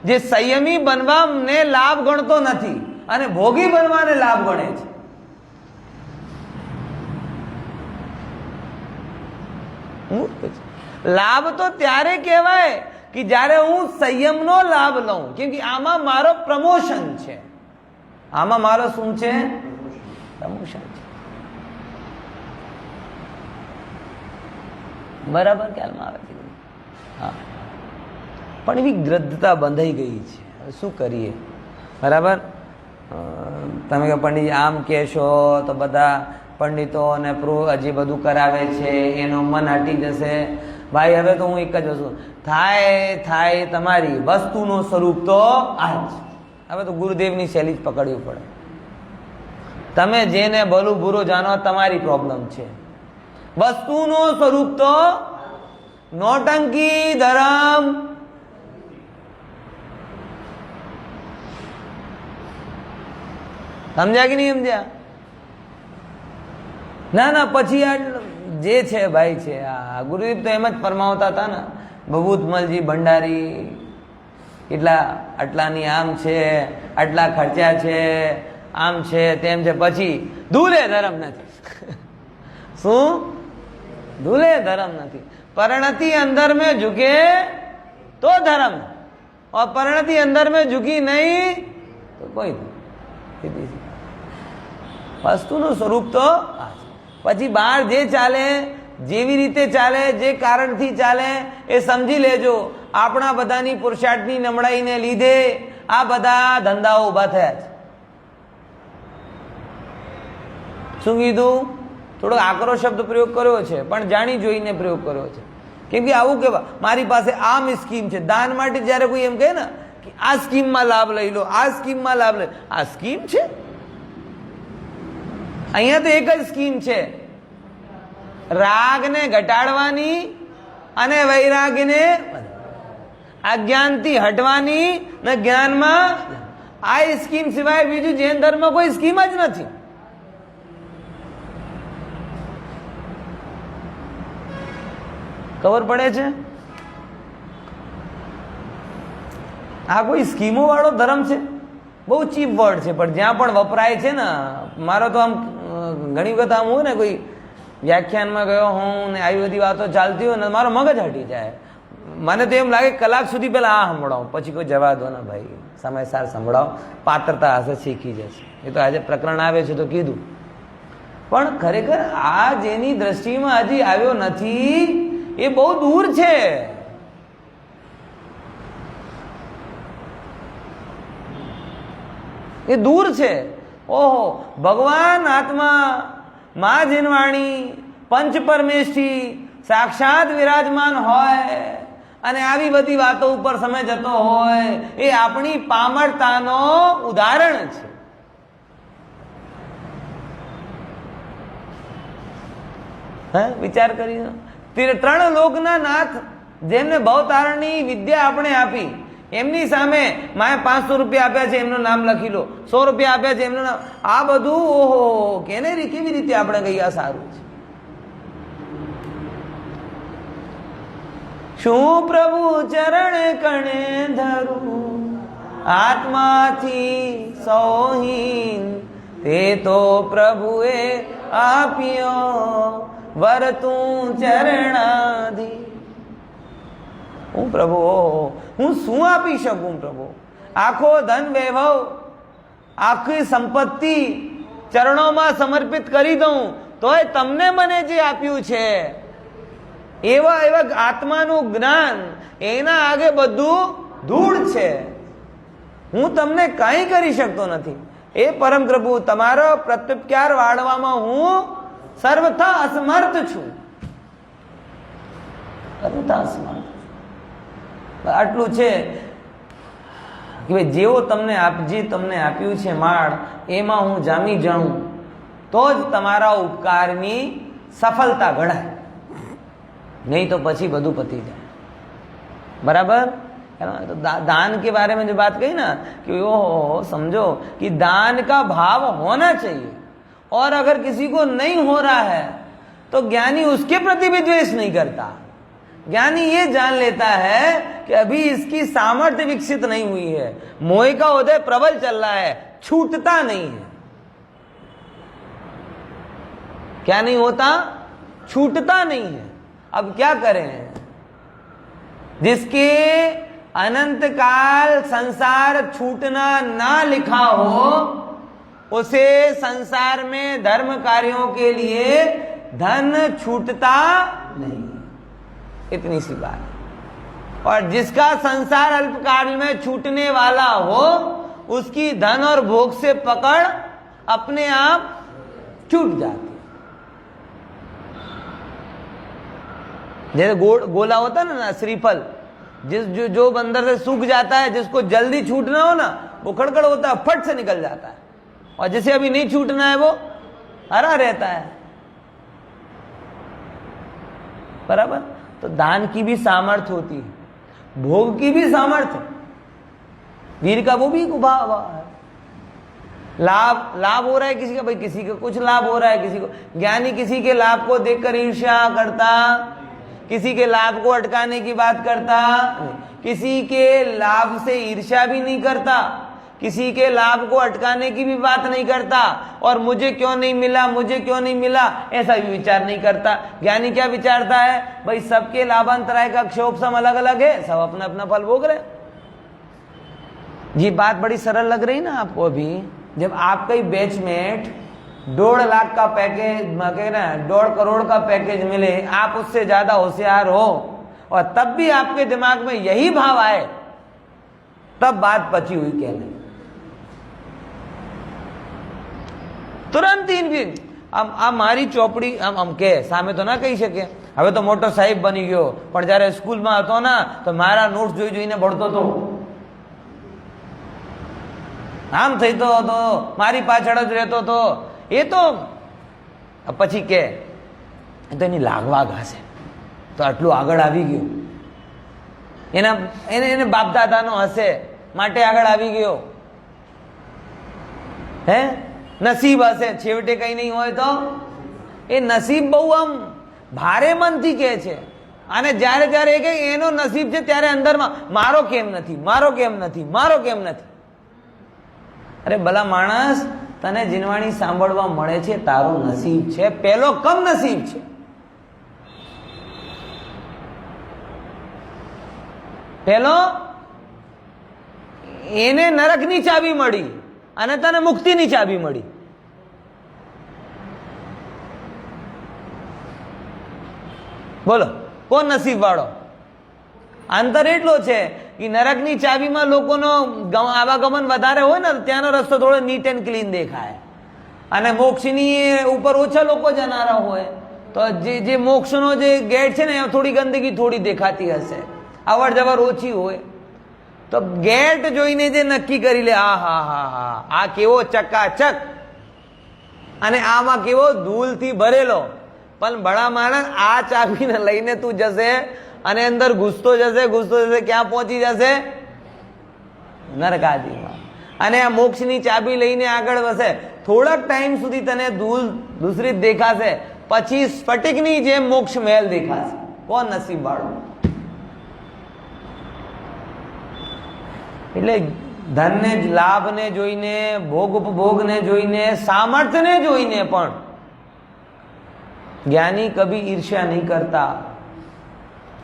जे संयमी बनवाने लाभ गणतो नथी અને ભોગી બનવાને લાભ ગણે છે. લાભ તો ત્યારે કહેવાય કે જ્યારે હું સંયમનો લાભ લઉં, કેમ કે આમાં મારો પ્રમોશન છે. આમાં મારો શું છે? પ્રમોશન છે. બરાબર ખ્યાલમાં આવે છે? હા, પણ એવી ગ્રદ્ધતા બંધાઈ ગઈ છે. હવે શું કરીએ? બરાબર. તમે કે પંડિત આમ કહેશો તો બધા પંડિતોને હજી બધું કરાવે છે, એનું મન હટી જશે. ભાઈ હવે તો હું એક જ વસ્તુ થાય તમારી વસ્તુનું સ્વરૂપ તો આ જ. હવે તો ગુરુદેવની શૈલી જ પકડવી પડે. તમે જેને ભલું બુરું જાણો તમારી પ્રોબ્લેમ છે. વસ્તુનું સ્વરૂપ તો નોટંકી ધર્મ. સમજ્યા કે નહીં સમજ્યા? ના ના, પછી આ જે છે ભાઈ છે, આ ગુરુદેવ તો એમ જ ફરમાવતા હતા ને, બબૂતમલજી ભંડારી એટલા આટલાની આમ છે, આટલા ખર્ચા છે, આમ છે તેમ છે, પછી ધૂલે ધર્મ નથી. શું? ધૂલે ધર્મ નથી. परिणति अंदर में झुके तो धर्म, और परिणति अंदर में झुकी नहीं तो कोई વસ્તુનું સ્વરૂપ તો પછી બહાર જે ચાલે, જેવી રીતે ચાલે, જે કારણથી ચાલે એ સમજી લેજો. આપણા બધાની પુરુષાર્થની નબળાઈને લીધે આ બધા ધંધાઓ ઉભા થયા છે. શું કીધું? થોડો આકરો શબ્દ પ્રયોગ કર્યો છે, પણ જાણી જોઈને પ્રયોગ કર્યો છે. કેમ કે આવું કેવા, મારી પાસે આમ સ્કીમ છે દાન માટે, જયારે કોઈ એમ કહે ને કે આ સ્કીમમાં લાભ લઈ લો, આ સ્કીમમાં લાભ લઈ, આ સ્કીમ છે? અહીંયા તો એક જ સ્કીમ છે, રાગને ઘટાડવાની અને વૈરાગને અજ્ઞાનથી હટવાની ને જ્ઞાનમાં. આ સ્કીમ સિવાય બીજું જૈન ધર્મ કોઈ સ્કીમ જ નથી. ખબર પડે છે? આ કોઈ સ્કીમો વાળો ધર્મ છે? બહુ ચીપ વર્ડ છે, પણ જ્યાં પણ વપરાય છે ને, મારો તો આમ ઘણી વખત આમ હોય ને, કોઈ વ્યાખ્યાનમાં ગયો હું ને આવી બધી વાતો ચાલતી હોય ને, મારો મગજ હટી જાય. મને તો એમ લાગે કલાક સુધી પહેલા આ સંભળાવો, પછી કોઈ જવા દો ને ભાઈ, સમયસર સંભળાવો, પાત્રતા હશે શીખી જશે. એ તો આજે પ્રકરણ આવે છે તો કીધું, પણ ખરેખર આ જેની દ્રષ્ટિમાં હજી આવ્યો નથી એ બહુ દૂર છે. એ દૂર છે. ઓહો, ભગવાન આત્મા, મા જીનવાણી, પંચ પરમેષ્ઠી સાક્ષાત વિરાજમાન હોય અને આવી બધી વાતો ઉપર સમય જતો હોય, એ આપણી પામરતાનો ઉદાહરણ છે. વિચાર કરી, ત્રણ લોકના નાથ જેમને ભવતારણની વિદ્યા આપણે આપી, એમની સામે માએ 500 રૂપિયા આપ્યા છે, એમનું નામ લખી લો. 100 રૂપિયા આપ્યા છે, એમનું નામ. આ બધું ઓહો, કેવી રીતે આપણે કહીએ આ સારું છે? શું પ્રભુ ચરણ કણે ધરું, આત્માથી સોહીન, તે તો પ્રભુએ આપ્યો વર તું ચરણાધી. હું પ્રભુ, હું શું આપી શકું પ્રભુ? આખો ધન વૈભવ, આખી સંપત્તિ ચરણોમાં સમર્પિત કરી દઉં તોય તમને મને જે આપ્યું છે એવા આત્માનું જ્ઞાન, એના આગે બધું ધૂળ છે. હું તમને કંઈ કરી શકતો નથી. એ પરમ પ્રભુ, તમારો પ્રત્યુપકાર વાળવામાં હું સર્વથા અસમર્થ છું. સર્વથા અસમર્થ. આટલું છે કે ભાઈ જેવો તમને જે તમને આપ્યું છે માળ, એમાં હું જામી જાઉં તો જ તમારા ઉપકારની સફળતા ગણાય, नहीं तो પછી બધું પતી जाए. बराबर. तो दान के बारे में जो बात कही ना कि वो समझो कि दान का भाव होना चाहिए, और अगर किसी को नहीं हो रहा है तो ज्ञानी उसके प्रति भी द्वेष नहीं करता. ज्ञानी ये जान लेता है कि अभी इसकी सामर्थ्य विकसित नहीं हुई है, मोह का उदय प्रबल चल रहा है, छूटता नहीं है. क्या नहीं होता? छूटता नहीं है. अब क्या करें? जिसके अनंत काल संसार छूटना ना लिखा हो, उसे संसार में धर्म कार्यों के लिए धन छूटता नहीं. इतनी सी बात. और जिसका संसार अल्पकाल में छूटने वाला हो, उसकी धन और भोग से पकड़ अपने आप छूट जाती. जैसे गोला होता है ना, श्रीफल, जो अंदर से सूख जाता है, जिसको जल्दी छूटना हो ना, वो खड़खड़ होता है, फट से निकल जाता है. और जिसे अभी नहीं छूटना है वो हरा रहता है. बराबर. तो दान की भी सामर्थ्य होती है, भोग की भी सामर्थ्य. वीर का वो भी भाव है. लाभ हो रहा है किसी का, भाई किसी का कुछ लाभ हो रहा है, किसी को. ज्ञानी किसी के लाभ को देखकर ईर्ष्या करता, किसी के लाभ को अटकाने की बात करता, किसी के लाभ से ईर्ष्या भी नहीं करता, किसी के लाभ को अटकाने की भी बात नहीं करता, और मुझे क्यों नहीं मिला, मुझे क्यों नहीं मिला, ऐसा भी विचार नहीं करता. ज्ञानी क्या विचारता है? भाई सबके लाभांतराय का क्षोभ सम अलग अलग है, सब अपना अपना फल भोग रहे. ये बात बड़ी सरल लग रही ना आपको अभी? जब आपका ही बैचमेट 1.5 लाख का पैकेज, 1.5 करोड़ का पैकेज मिले, आप उससे ज्यादा होशियार हो, और तब भी आपके दिमाग में यही भाव आए, तब बात पची हुई कहने. तुरंत આ મારી ચોપડી આમ કે સામે તો ના કહી શકે. હવે તો મોટો સાહેબ બની ગયો, પણ જયારે સ્કૂલમાં હતો ના તો મારા નોટ્સ જોઈ જોઈને ભણતો હતો. આમ થઈતો હતો, મારી પાછળ જ રહેતો હતો. એ તો પછી કે તો એની લાગવાગ હશે, તો આટલું આગળ આવી ગયું, એને બાપ દાદાનો હશે માટે આગળ આવી ગયો. હે નસીબ હશે, છેવટે કઈ નહીં હોય તો એ નસીબ બહુ આમ ભારે મનથી કહે છે. અને જ્યારે જ્યારે એ કહે એનો નસીબ છે, ત્યારે અંદરમાં મારો કેમ નથી, મારો કેમ નથી, મારો કેમ નથી. અરે ભલા માણસ, તને જીનવાણી સાંભળવા મળે છે, તારો નસીબ છે, પેલો કમ નસીબ છે. પેલો એને નરકની ચાવી મળી અને તને મુક્તિની ચાવી મળી. બોલો કોણ નસીબ વાળો? અંતર એટલો છે કે નરકની ચાવીમાં લોકોનો આવાગમન વધારે હોય ને ત્યાંનો રસ્તો થોડો નીટ એન્ડ ક્લીન દેખાય, અને મોક્ષની ઉપર ઓછા લોકો જનારા હોય તો જે મોક્ષનો જે ગેટ છે ને એમાં થોડી ગંદકી થોડી દેખાતી હશે, અવર જવર ઓછી હોય. તો ગેટ જોઈને જે નક્કી કરી લે, આ હા હા હા આ કેવો ચકાચક અને આમાં કેવો ધૂળથી ભરેલો, પણ બડા માણસ આ ચાવીને લઈને તું જશે અને અંદર ઘૂસતો જશે ક્યાં પહોંચી જશે? નરકાદીમાં. અને આ મોક્ષની ચાબી લઈને આગળ વધશે, થોડાક ટાઈમ સુધી તને ધૂળ દૂસરી દેખાશે, પછી સ્ફટિકની જેમ મોક્ષ મહેલ દેખાશે. કોણ નસીબ વાળું? એટલે ધનને લાભને જોઈને, ભોગ ઉપભોગને જોઈને, સામર્થ્યને જોઈને પણ ज्ञानी कभी ईर्ष्या नहीं करता,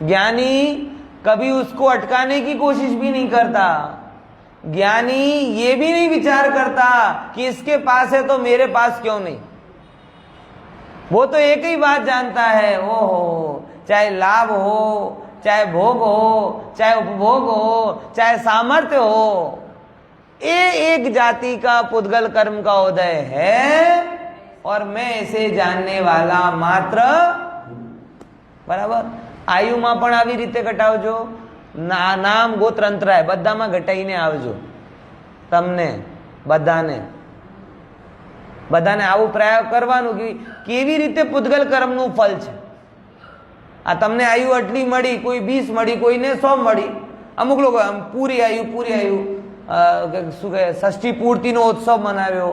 ज्ञानी कभी उसको अटकाने की कोशिश भी नहीं करता, ज्ञानी ये भी नहीं विचार करता कि इसके पास है तो मेरे पास क्यों नहीं. वो तो एक ही बात जानता है, ओहो चाहे लाभ हो, चाहे भोग हो, चाहे उपभोग हो, चाहे सामर्थ्य हो, ये एक जाति का पुद्गल कर्म का उदय है और मैं इसे जानने वाला मात्र. बराबर. आयुમાં પણ આવી રીતે ઘટાવજો, નામ ગોત્ર અંતરાય બધામાં ઘટાઈને આવજો. તમને બધાને આવું પ્રયોગ કરવાનું કે કેવી રીતે પુદ્ગલ કર્મનું ફળ છે. આ તમને આયુ આટલી મળી, કોઈ 20 મળી, કોઈને 100 મળી. અમુક લોકો પૂરી આયુ શું કહે ષષ્ઠી પૂર્તિનો ઉત્સવ મનાવ્યો,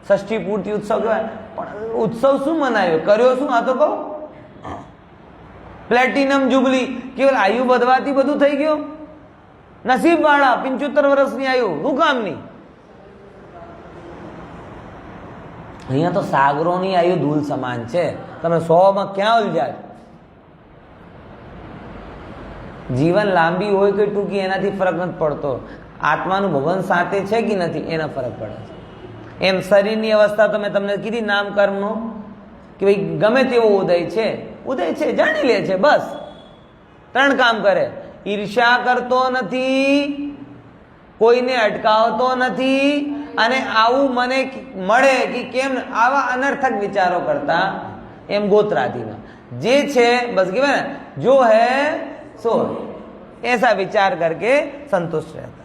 ષષ્ઠી પૂર્તિ ઉત્સવ કહેવાય, પણ ઉત્સવ શું મનાવ્યો, કર્યો શું? આ તો કહું પ્લેટિનમ જુબલી, કેવલ આયુ વધવાથી બધું થઈ ગયું? નસીબ વાળા 75 વર્ષની આયુ શું કામની? અહીંયા તો સાગરોની આયુ ધૂલ સમાન છે, તમે 100માં ક્યાં ઉલઝ્યા? જીવન લાંબી હોય કે ટૂંકી એનાથી ફરક નથી પડતો, આત્માનું ભવન સાથે છે કે નથી એના ફરક પડે છે. એમ શરીરની અવસ્થા તો મેં તમને કીધી નામકર્મનો, કે ભાઈ ગમે તેવો ઉદય છે જાણી લે છે, બસ 3 કામ કરે. ઈર્ષ્યા કરતો નથી, કોઈને અટકાવતો નથી, અને આવું મને મળે કે કેમ, આવા અનર્થક વિચારો કરતા એમ ગોત્રાદિમાં જે છે બસ કહેવાય ને જો હૈ સો ऐसा विचार करके संतुष्ट रहता है.